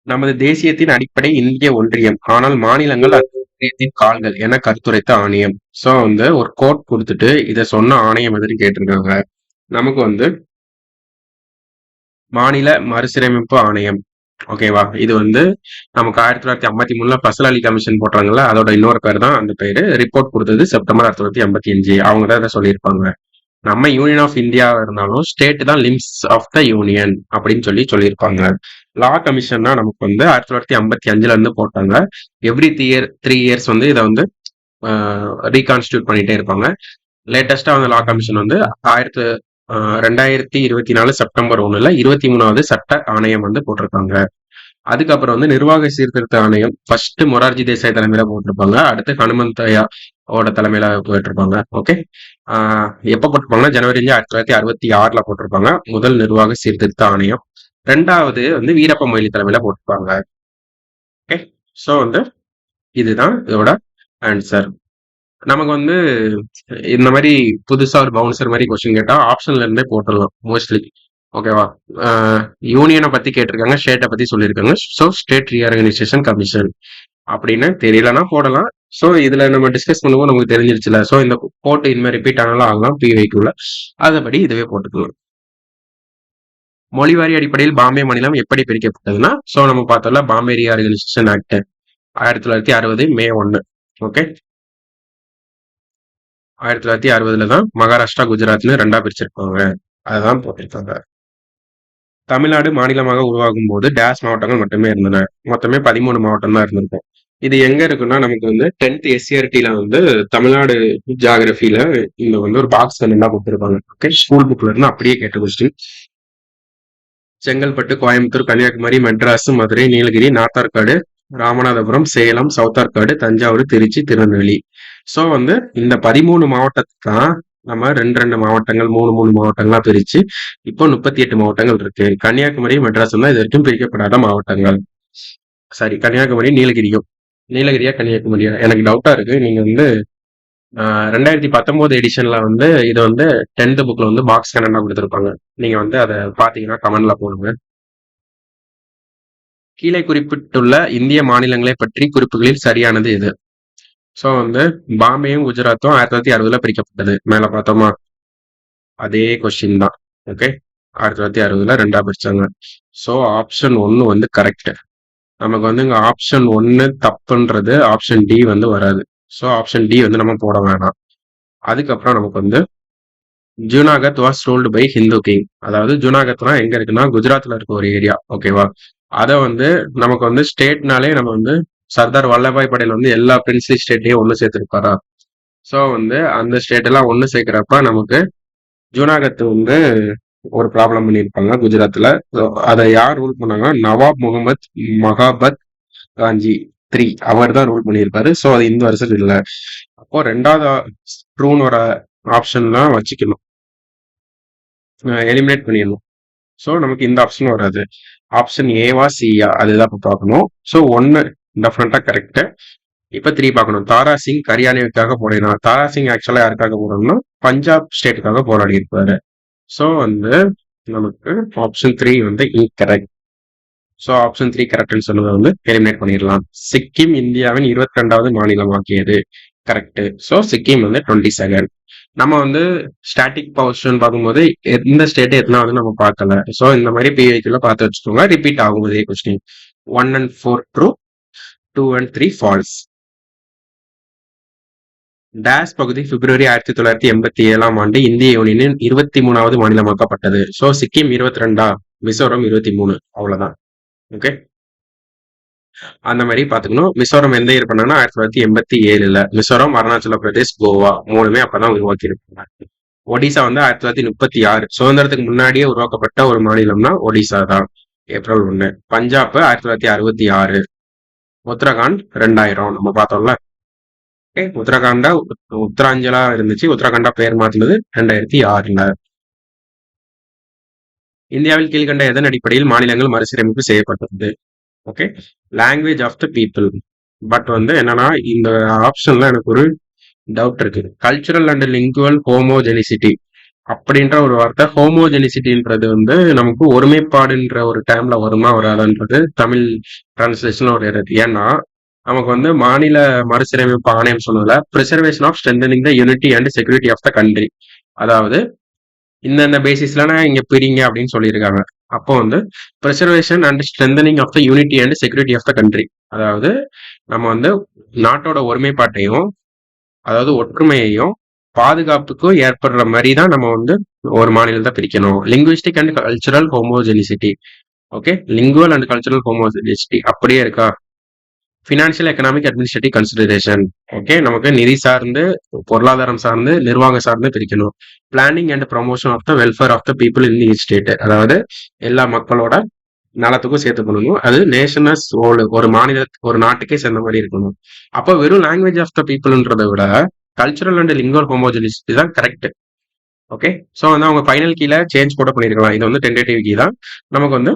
நமது தேசியத்தின் அடிப்படை இந்திய ஒன்றியம், ஆனால் மாநிலங்கள் அந்த ஒன்றியத்தின் கால்கள் என கருத்துரைத்த ஆணையம். ஸோ வந்து ஒரு கோட் கொடுத்துட்டு இதை சொன்ன ஆணையம் எதுன்னு கேட்டிருக்காங்க. நமக்கு வந்து மாநில மறுசீரமைப்பு ஆணையம். ஓகேவா? இது வந்து நமக்கு 1953 ஃபசல் அலி கமிஷன் போட்டாங்கல்ல, அதோட இன்னொரு பேர் தான் அந்த பேரு. ரிப்போர்ட் கொடுத்தது செப்டம்பர் 1985. அவங்க தான் இதை சொல்லியிருப்பாங்க. நம்ம யூனியன் ஆஃப் இந்தியா இருந்தாலும் ஸ்டேட் தான் லிம்ஸ் ஆஃப் த யூனியன் அப்படின்னு சொல்லியிருப்பாங்க. லா கமிஷன்னா நமக்கு வந்து 1955 இருந்து போட்டாங்க. எவ்ரி 3 இயர்ஸ் வந்து இதை வந்து ரீகான்ஸ்டியூட் பண்ணிட்டே இருப்பாங்க. லேட்டஸ்டா வந்து லா கமிஷன் வந்து 2024 செப்டம்பர் 1ல 23வது சட்ட ஆணையம் வந்து போட்டிருக்காங்க. அதுக்கப்புறம் வந்து நிர்வாக சீர்திருத்த ஆணையம் ஃபர்ஸ்ட் மொரார்ஜி தேசாய் தலைமையில போட்டிருப்பாங்க. அடுத்து ஹனுமந்தையா ஓட தலைமையில போயிட்டு ஓகே. எப்ப போட்டிருப்பாங்கன்னா ஜனவரி 1966ல போட்டிருப்பாங்க முதல் நிர்வாக சீர்திருத்த ஆணையம். ரெண்டாவது வந்து வீரப்ப மொய்லி தலைமையில போட்டிருப்பாங்க. ஓகே. ஸோ வந்து இதுதான் இதோட ஆன்சர். நமக்கு வந்து இந்த மாதிரி புதுசா ஒரு பவுன்சர் மாதிரி கொஸ்டின் கேட்டா ஆப்ஷன்ல இருந்தே போட்டுடலாம் மோஸ்ட்லி. ஓகேவா? யூனியனை பத்தி கேட்டிருக்காங்க, ஸ்டேட்டை பத்தி சொல்லியிருக்காங்க. ஸோ ஸ்டேட் ரீஆர்கனைசேஷன் கமிஷன் அப்படின்னு தெரியலன்னா போடலாம். ஸோ இதுல நம்ம டிஸ்கஸ் பண்ணும்போது நமக்கு தெரிஞ்சிருச்சுல. ஸோ இந்த போட்டு இனிமேல் ரிப்பீட் ஆனாலும் ஆகலாம் பிவைக்குள்ள. அதுபடி இதுவே போட்டுக்கலாம். மொழிவாரி அடிப்படையில் பாம்பே மாநிலம் எப்படி பிரிக்கப்பட்டதுன்னா, ஸோ நம்ம பார்த்தோம்ல பாம்பே ரீஆர்கனைசேஷன் ஆக்ட் 1960 மே 1. ஓகே. 1960 தான் மகாராஷ்டிரா குஜராத்னு 2ஆ பிரிச்சிருப்பாங்க. அதுதான் போட்டிருக்காங்க. தமிழ்நாடு மாநிலமாக உருவாகும் போது டேஷ் மாவட்டங்கள் மட்டுமே இருந்தன. மொத்தமே 13 மாவட்டம் தான் இருந்திருக்கும். இது எங்க இருக்குன்னா நமக்கு வந்து 10th SCRT வந்து தமிழ்நாடு ஜியாகிரபில இந்த வந்து ஒரு பாக்ஸ் கண்டா கொடுத்துருப்பாங்க. ஓகே. ஸ்கூல் புக்ல இருந்து அப்படியே கேட்ட கொஸ்டின். செங்கல்பட்டு, கோயம்புத்தூர், கன்னியாகுமரி, மெட்ராஸ், மதுரை, நீலகிரி, நாத்தார்காடு, ராமநாதபுரம், சேலம், சவுத்தார்காடு, தஞ்சாவூர், திருச்சி, திருநெல்வேலி. ஸோ வந்து இந்த 13 மாவட்டத்துக்கு தான் நம்ம 2 மாவட்டங்கள் 3 மாவட்டங்களா பிரிச்சு இப்போ 38 மாவட்டங்கள் இருக்கு. கன்னியாகுமரி, மெட்ராஸ் தான் இது வரைக்கும் பிரிக்கப்படாத மாவட்டங்கள். சரி, கன்னியாகுமரி, நீலகிரியா கன்னியாகுமரியா எனக்கு டவுட்டா இருக்கு. நீங்க வந்து 2019 எடிஷன்ல வந்து இது வந்து 10th புக்ல வந்து பாக்ஸ் கண்டா கொடுத்துருப்பாங்க. நீங்க வந்து அதை பாத்தீங்கன்னா கமெண்ட்ல போடுங்க. கீழே குறிப்பிட்டுள்ள இந்திய மாநிலங்களை பற்றி குறிப்புகளில் சரியானது எது? ஸோ வந்து பாம்பேயும் குஜராத்தும் 1960ல பிரிக்கப்பட்டது. மேல பார்த்தோமா அதே கொஸ்டின் தான். ஓகே. 1960ல 2ஆ பிரிச்சாங்க. ஸோ ஆப்ஷன் 1 வந்து கரெக்ட். நமக்கு வந்து இங்க ஆப்ஷன் 1 தப்புன்றது ஆப்ஷன் டி வந்து வராது. ஸோ ஆப்ஷன் டி வந்து நம்ம போட வேணாம். அதுக்கப்புறம் நமக்கு வந்து Junagadh was ruled by Hindu king. அதாவது ஜூனாகத்லாம் எங்க இருக்குன்னா குஜராத்ல இருக்க ஒரு ஏரியா. ஓகேவா? அதை வந்து நமக்கு வந்து ஸ்டேட்னாலே நம்ம வந்து சர்தார் வல்லபாய் படேல் வந்து எல்லா பிரின்ஸ்லி ஸ்டேட்டையும் ஒன்று சேர்த்திருப்பாரா. ஸோ வந்து அந்த ஸ்டேட் எல்லாம் ஒன்று சேர்க்கிறப்ப நமக்கு ஜூனாகத் வந்து ஒரு ப்ராப்ளம் பண்ணியிருப்பாங்க குஜராத்ல. அதை யார் ரூல் பண்ணாங்க? நவாப் முகமது மகாபத் காஞ்சி 3 அவர் தான் ரூல் பண்ணியிருப்பாரு. ஸோ அது இந்த வருஷம் இல்லை. அப்போ 2வது ட்ரூன் வர ஆப்ஷன்லாம் வச்சுக்கணும், எலிமினேட் பண்ணிடணும். ஸோ நமக்கு இந்த ஆப்ஷன் வராது. ஆப்ஷன் ஏவா சியா அதுதான் இப்போ பார்க்கணும். ஸோ 1 டெஃபினட்டா கரெக்ட். இப்ப 3 பார்க்கணும். தாரா சிங் ஹரியானாவுக்காக போராடினார். தாரா சிங் ஆக்சுவலா யாருக்காக போராடணும்னா பஞ்சாப் ஸ்டேட்டுக்காக போராடி இருப்பாரு. ஸோ வந்து நமக்கு ஆப்ஷன் 3 வந்து இன்கரெக்ட். ஸோ ஆப்ஷன் 3 கரெக்ட்னு சொல்லுவதை வந்து எலிமினேட் பண்ணிடலாம். சிக்கிம் இந்தியாவின் 22வது மாநிலமாக்கியது. கரெக்ட். ஸோ சிக்கிம் வந்து 22nd. நம்ம வந்து ஸ்டாட்டிக் பொசிஷன் பார்க்கும்போது எந்த ஸ்டேட் எத்தனாவது நம்ம பார்க்கல. ஸோ இந்த மாதிரி பிஐக்குள்ள பார்த்து வச்சுக்கோங்க. ரிப்பீட் ஆகும் இதே question. 1 and 4 true, 2 and 3 false. Dash பகுதி பிப்ரவரி 1987 இந்திய யூனியனின் 23வது மாநிலமாக்கப்பட்டது. ஸோ சிக்கிம் 22, மிசோரம் 23. அவ்வளவுதான். ஓகே. அந்த மாதிரி பாத்துக்கணும். மிசோரம் எந்த இயர் பண்ணா 1987. மிசோரம், அருணாச்சல பிரதேஷ், கோவா 3மே அப்பதான் உருவாக்கி இருப்பாங்க. ஒடிசா வந்து 1936 சுதந்திரத்துக்கு முன்னாடியே உருவாக்கப்பட்ட ஒரு மாநிலம்னா ஒடிசா தான். ஏப்ரல் 1. பஞ்சாப் 1966. உத்தரகாண்ட் 2000 நம்ம பார்த்தோம்ல. ஓகே. உத்தரகாண்டா உத்தராஞ்சலா இருந்துச்சு. உத்தரகாண்டா பெயர் மாத்தினது 2006ல. இந்தியாவில் கீழ்கண்ட எதன் அடிப்படையில் மாநிலங்கள் மறுசீரமைப்பு செய்யப்பட்டது? Okay. Language of the people. But வந்து என்னன்னா இந்த ஆப்ஷன்ல எனக்கு ஒரு டவுட் இருக்கு. கல்ச்சுரல் அண்ட் லிங்குவல் ஹோமோஜெனிசிட்டி அப்படின்ற ஒரு வார்த்தை, ஹோமோஜெனிசிட்டின்றது வந்து நமக்கு ஒருமைப்பாடுன்ற ஒரு டைம்ல வருமா வராதுன்றது தமிழ் டிரான்ஸ்லேஷன்ல ஒரு இருக்கு. ஏன்னா நமக்கு வந்து மாநில மறுசீரமைப்பு ஆணையம் சொன்னதுல preservation of strengthening the unity and security of the country, அதாவது இந்தந்த பேசிஸ்ல இங்க பிரிங்க அப்படின்னு சொல்லியிருக்காங்க. அப்போ வந்து preservation and strengthening of the unity and security of the country, அதாவது நம்ம வந்து நாட்டோட ஒருமைப்பாட்டையும் அதாவது ஒற்றுமையையும் பாதுகாப்புக்கும் ஏற்படுற மாதிரி தான் நம்ம வந்து ஒரு மாநிலத்தை பிரிக்கணும். Linguistic and cultural homogeneity, okay, lingual and cultural homogeneity அப்படியே இருக்கா. Financial economic administrative consideration, okay, நமக்கு நிதி சார்ந்து பொருளாதாரம் சார்ந்து நிர்வாகம் சார்ந்து பிரிக்கணும். Planning and promotion of the welfare of the people in each state, அதாவது எல்லா மக்களோட நலத்துக்கும் சேர்த்து பண்ணணும். அது நேஷனஸ் ஒரு மாநில ஒரு நாட்டுக்கே சேர்ந்த மாதிரி இருக்கணும். அப்போ வெறும் லாங்குவேஜ் ஆஃப் த பீப்புள்ன்றதை விட கல்ச்சுரல் அண்ட் லிங்குவல் ஹோமோஜெனிசிட்டி தான் கரெக்ட். ஓகே, ஸோ வந்து அவங்க ஃபைனல் கீழே சேஞ்ச் கூட பண்ணியிருக்கலாம். இது வந்து டென்டேட்டிவ் கீ தான். நமக்கு வந்து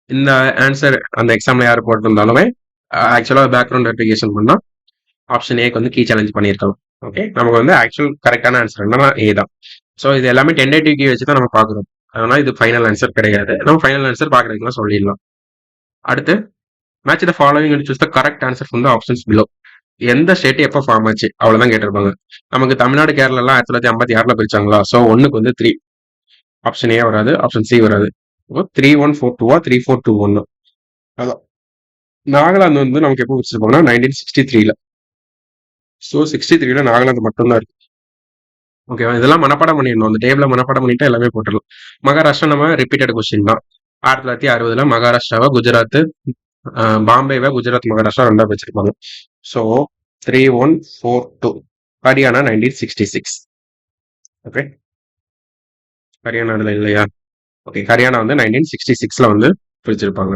இந்த ஆன்சர் அந்த எக்ஸாம்ல யார் போட்டிருந்தாலுமே ஆக்சுவலாக பேக்ரவுண்ட் வெரிஃபிகேஷன் பண்ணால் ஆப்ஷன் ஏக்கு வந்து கீ சேலஞ்ச் பண்ணியிருக்கலாம். ஓகே, நமக்கு வந்து ஆக்சுவல் கரெக்டான ஆன்சர் என்னன்னா ஏ தான். ஸோ இது எல்லாமே டென்டேட்டிவ் கீ வச்சு தான் நம்ம பார்க்குறோம். அதனால இது ஃபைனல் ஆன்சர் கிடையாது. நம்ம ஃபைனல் ஆன்சர் பார்க்குறதுக்குலாம் சொல்லிடலாம். அடுத்து match the following and choose the correct answer from the options below. எந்த ஸ்டேட் எப்போ ஃபார்ம் ஆச்சு அவ்வளவுதான் கேட்டிருப்பாங்க. நமக்கு தமிழ்நாடு கேரளாலாம் 1956 பிரிச்சாங்களா, ஸோ ஒன்னுக்கு வந்து 3, ஆப்ஷன் ஏ வராது, ஆப்ஷன் சி வராது. 3142 3421. அதான் நாகாலாந்து வந்து நமக்கு எப்போ பிரிச்சிருப்பாங்கன்னா 1963. ஸோ 63 நாகாலாந்து மட்டும்தான் இருக்கு. ஓகேவா, இதெல்லாம் மனப்பாடம் பண்ணிடணும். அந்த டேபிள மனப்பாடம் பண்ணிட்டு எல்லாமே போட்டுடலாம். மகாராஷ்டிரா நம்ம ரிப்பீட்டட் கொஸ்டின் தான். 1960 மகாராஷ்டிராவை குஜராத், பாம்பேவை குஜராத் மகாராஷ்டிரா ரெண்டா வச்சிருப்பாங்க. ஸோ 3142. ஹரியானா 1966. ஓகே, ஹரியானா அதுல இல்லையா? ஓகே, ஹரியானா வந்து 1966 வந்து பிரிச்சிருப்பாங்க.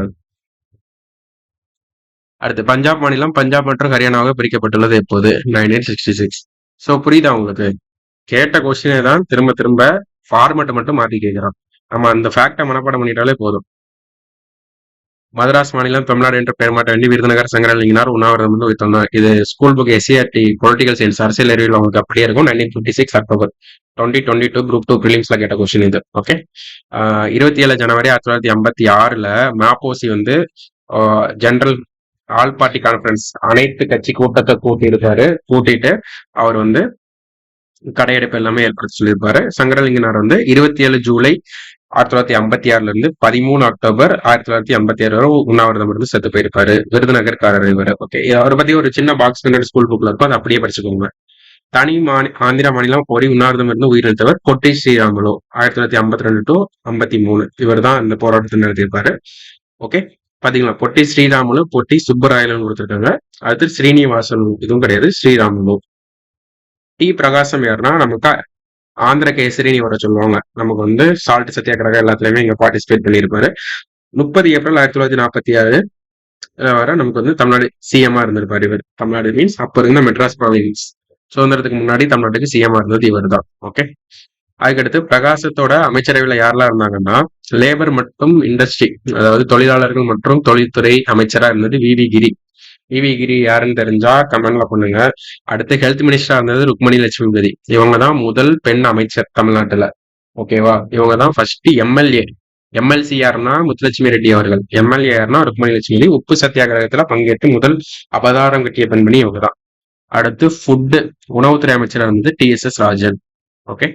அடுத்து பஞ்சாப் மாநிலம் பஞ்சாப் மற்றும் ஹரியானாவாக பிரிக்கப்பட்டுள்ளது எப்போது? 1966. ஸோ புரியுதா உங்களுக்கு? கேட்ட கொஸ்டினே தான் திரும்ப திரும்ப ஃபார்மேட்டை மட்டும் மாத்தி கேட்கிறான். நம்ம அந்த ஃபேக்டை மனப்பாடம் பண்ணிட்டாலே போதும். மதராஸ் மாநிலம் தமிழ்நாடு என்ற பெயர் மாற்ற வேண்டி விருதுநகர் சங்கரலிங்கனார் உண்ணாவிரதம் வந்து வைத்திருந்தார். இது school book SCRT political science அரசியல் அறிவியல் உங்களுக்கு அப்படியே இருக்கும். 1956 அக்டோபர் 2022 குரூப் 2 பிரிலிம்ஸ்ல கேட்ட கொஸ்டின் இது. ஓகே, 27 ஜனவரி 1956 மாப்போசி வந்து ஜெனரல் ஆல் பார்ட்டி கான்ஃபரன்ஸ் அனைத்து கட்சி கூட்டத்தை கூட்டிட்டு அவர் வந்து கடையெடுப்பு எல்லாமே ஏற்படுத்தி சொல்லியிருப்பாரு. சங்கரலிங்கனார் வந்து 27 ஜூலை 1956 இருந்து 13 அக்டோபர் 1956 வரை உண்ணாவிரதம் இருந்து செத்து போயிருப்பாரு. விருதுநகர்காரர் இவர். ஓகே, அவரை பத்தி ஒரு சின்ன பாக்ஸ் ஸ்கூல் புக்ல இருக்கும், அதை அப்படியே படிச்சுக்கோங்க. தனி ஆந்திரா மாநிலம் கோரி உண்ணாவிரதம் இருந்து உயிரிழந்தவர் பொட்டி ஸ்ரீராமுலு 1952 to 53. இவர் தான் இந்த போராட்டத்தை நடத்தியிருப்பாரு. ஓகே, பாத்தீங்களா, பொட்டி ஸ்ரீராமுலு, பொட்டி சுப்பராயலு கொடுத்திருக்காங்க. அடுத்து ஸ்ரீனிவாசன் இதுவும் கிடையாது, ஸ்ரீராமுலு. டி பிரகாசம் யாருன்னா நமக்கு ஆந்திர கேசரின்னு வர சொல்லுவாங்க. நமக்கு வந்து சால்ட் சத்தியாகிரகம் எல்லாத்துலயுமே இங்க பார்ட்டிசிபேட் பண்ணியிருப்பாரு. 30 ஏப்ரல் 1946 வர நமக்கு வந்து தமிழ்நாடு சிஎம்ஆ இருந்திருப்பாரு இவர். தமிழ்நாடு மீன்ஸ் அப்ப இருந்த மெட்ராஸ் ப்ராவின்ஸ். சுதந்திரத்துக்கு முன்னாடி தமிழ்நாட்டுக்கு சிஎம்ஆ இருந்தது இவர் தான். ஓகே, அதுக்கடுத்து பிரகாசத்தோட அமைச்சரவையில யாரெல்லாம் இருந்தாங்கன்னா லேபர் மற்றும் இண்டஸ்ட்ரி, அதாவது தொழிலாளர்கள் மற்றும் தொழில்துறை அமைச்சரா இருந்தது விவி கிரி. விவி கிரி யாருன்னு தெரிஞ்சா கமெண்ட்ல பண்ணுங்க. அடுத்து ஹெல்த் மினிஸ்டரா இருந்தது ருக்மணி லட்சுமிபதி. இவங்க தான் முதல் பெண் அமைச்சர் தமிழ்நாட்டுல. ஓகேவா, இவங்க தான் ஃபர்ஸ்ட் எம்எல்ஏ. எம்எல்சி யாருன்னா முத்துலட்சுமி ரெட்டி அவர்கள். எம்எல்ஏ யாருன்னா ருக்மணி லட்சுமி. உப்பு சத்தியாகிரகத்துல பங்கேற்று முதல் அபதாரம் கட்டிய பெண்மணி இவங்க தான். அடுத்து ஃபுட் உணவுத்துறை அமைச்சரா இருந்தது TSS Rajan. Okay,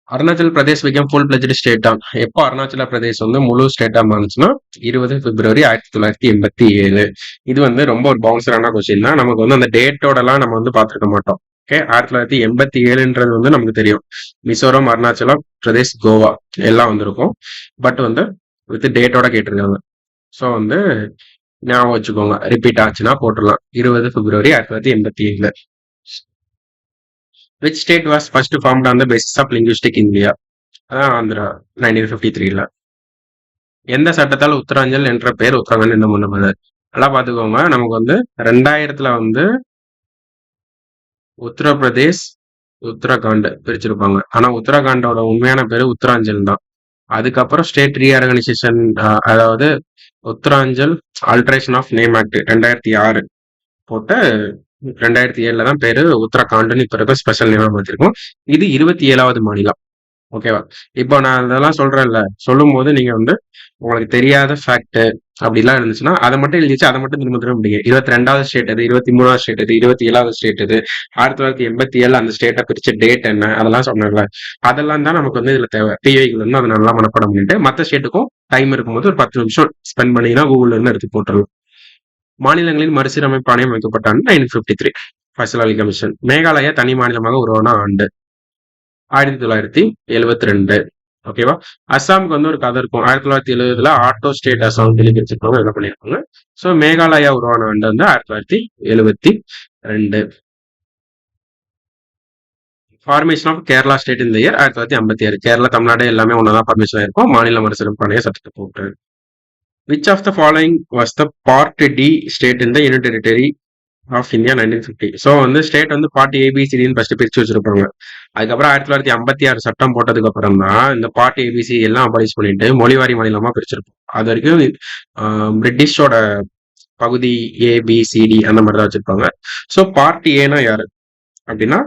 Arunachal Pradesh become full fledged ஸ்டேட்டா. எப்போ அருணாச்சல பிரதேஷ் வந்து முழு ஸ்டேட்டா மாறுச்சுன்னா 20 பிப்ரவரி 1987. இது வந்து ரொம்ப ஒரு பவுன்சரான கொஸ்டின் தான். நமக்கு வந்து அந்த டேட்டோட எல்லாம் நம்ம வந்து பார்த்துருக்க மாட்டோம். ஓகே, 1987ன்றது வந்து நமக்கு தெரியும். மிசோரம், அருணாச்சலம் பிரதேஷ், கோவா எல்லாம் வந்திருக்கும். பட் வந்து வித் டேட்டோட கேட்டிருக்காங்க. ஸோ வந்து ஞாபகம் வச்சுக்கோங்க, ரிப்பீட் ஆச்சுன்னா போட்டுடலாம். 20 பிப்ரவரி 1987. Which state was first formed on the basis of linguistic India? அதான் ஆந்திரா 1953. எந்த சட்டத்தால் உத்தராஞ்சல் என்ற பெயர் உத்தராகண்ட் என்ன பண்ணப்படுது? நல்லா பாத்துக்கோங்க, நமக்கு வந்து 2000 வந்து உத்தரப்பிரதேஷ் உத்தரகாண்ட் பிரிச்சிருப்பாங்க. ஆனா உத்தரகாண்டோட உண்மையான பேரு உத்தராஞ்சல் தான். அதுக்கப்புறம் ஸ்டேட் ரீஆர்கனைசேஷன், அதாவது Uttaranchal alteration of name act 2006 போட்டு 2007 தான் பேரு உத்தரகாண்ட்னு இப்ப இருக்க ஸ்பெஷல் நேமா மாத்திருக்கோம். இது 27வது மாநிலம். ஓகேவா? இப்போ நான் அதெல்லாம் சொல்றேன்ல, சொல்லும்போது நீங்க வந்து உங்களுக்கு தெரியாத ஃபேக்ட் அப்படிலாம் இருந்துச்சுன்னா, அத மட்டும் எழுதி வச்சு அத மட்டும் திரும்ப திரும்ப படிங்க. 22வது ஸ்டேட் எது? 23வது ஸ்டேட் எது? 27வது ஸ்டேட் எது? 1987 அந்த ஸ்டேட்ட பிரிச்ச டேட் என்ன? அதெல்லாம் சொன்னேன்ல. அதெல்லாம் தான் நமக்கு வந்து இதுல தேவை. டிஐக்கு வந்து அத நல்லா மனப்பாடம் பண்ணிட்டு, மத்த ஸ்டேட்டுக்கும் டைம் இருக்கும்போது ஒரு 10 நிமிஷம் ஸ்பெண்ட் பண்ணீங்கன்னா கூகுள்ல இருந்து எடுத்து போட்டுறலாம். மாநிலங்களின் மறுசீரமைப்பு ஆணையம் அமைக்கப்பட்ட ஆண்டு 1953. ஃபைசல் அலி கமிஷன். மேகாலயா தனி மாநிலமாக உருவான ஆண்டு 1972. ஓகேவா? அஸ்ஸாமுக்கு வந்து ஒரு கதை இருக்கும். 1970 ஆட்டோ ஸ்டேட் அஸ்ஸாம் சொல்லி பிரிச்சிருப்பாங்க, என்ன பண்ணிருப்பாங்க. ஸோ மேகாலயா உருவான ஆண்டு வந்து 1972. ஃபார்மேஷன் ஆஃப் கேரளா ஸ்டேட் இந்த இயர் 1956. கேரளா தமிழ்நாடு எல்லாமே ஒன்னதான் ஃபார்மேஷன் ஆயிருக்கும். மாநில மறுசீரமைப்பு ஆணைய சட்டத்தை போட்டு. Which of the following was the part D state in the union territory of India 1950. So வந்து ஸ்டேட் வந்து பார்ட்டி ஏபிசிடின்னு ஃபர்ஸ்ட் பிரிச்சு வச்சிருப்பாங்க. அதுக்கப்புறம் 1956 சட்டம் போட்டதுக்கு அப்புறம் தான் இந்த பார்ட்டி ஏபிசி எல்லாம் அபாலிஷ் பண்ணிட்டு மொழிவாரி மாநிலமா பிரிச்சிருப்போம். அது வரைக்கும் பிரிட்டிஷோட பகுதி ஏபிசிடி அந்த மாதிரி தான் வச்சிருப்பாங்க. ஸோ பார்ட்டி ஏனா யாரு அப்படின்னா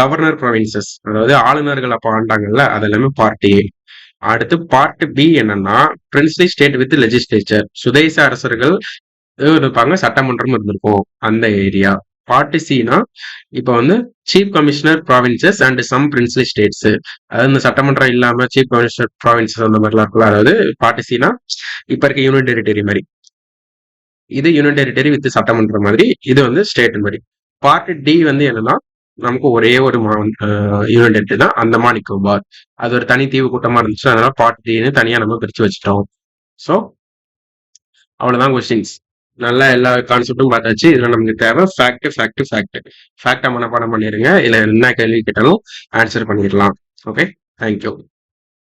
கவர்னர் ப்ரொவின்சஸ், அதாவது ஆளுநர்கள் அப்ப ஆண்டாங்கல்ல, அது எல்லாமே பார்ட்டி ஏ. அடுத்து பார்ட் பி என்னன்னா பிரின்ஸ்லி ஸ்டேட் வித் லெஜிஸ்லேச்சர், சுதேச அரசர்கள் இருப்பாங்க, சட்டமன்றம் இருந்திருக்கும் அந்த ஏரியா. பார்ட் சினா இப்ப வந்து chief commissioner provinces and some princely states, அதாவது இந்த சட்டமன்றம் இல்லாம சீஃப் கமிஷனர் ப்ராவின்சஸ் அந்த மாதிரிலாம் இருக்குல்ல, அதாவது பார்ட் சினா இப்ப இருக்க யூனியன் டெரிட்டரி மாதிரி. இது யூனியன் டெரிட்டரி வித் சட்டமன்றம் மாதிரி, இது வந்து ஸ்டேட் மாதிரி. பார்ட் டி வந்து என்னன்னா நமக்கு ஒரே ஒரு யூனியன் டெரிட்டரி தான், அந்தமான் நிக்கோபார். அது ஒரு தனி தீவு கூட்டமா இருந்துச்சு, அதனால பார்ட் டின்னு தனியா நம்ம பிரிச்சு வச்சுட்டோம். ஸோ அவ்வளவுதான் கொஸ்டின்ஸ். நல்லா எல்லா கான்செப்டும் பார்த்தாச்சு. இதுல நமக்கு தேவை ஃபேக்ட் ஃபேக்ட் ஃபேக்ட். ஃபேக்டை மனப்பாடம் பண்ணிருங்க. இல்ல என்ன கேள்வி கேட்டாலும் ஆன்சர் பண்ணிடலாம். Okay, thank you.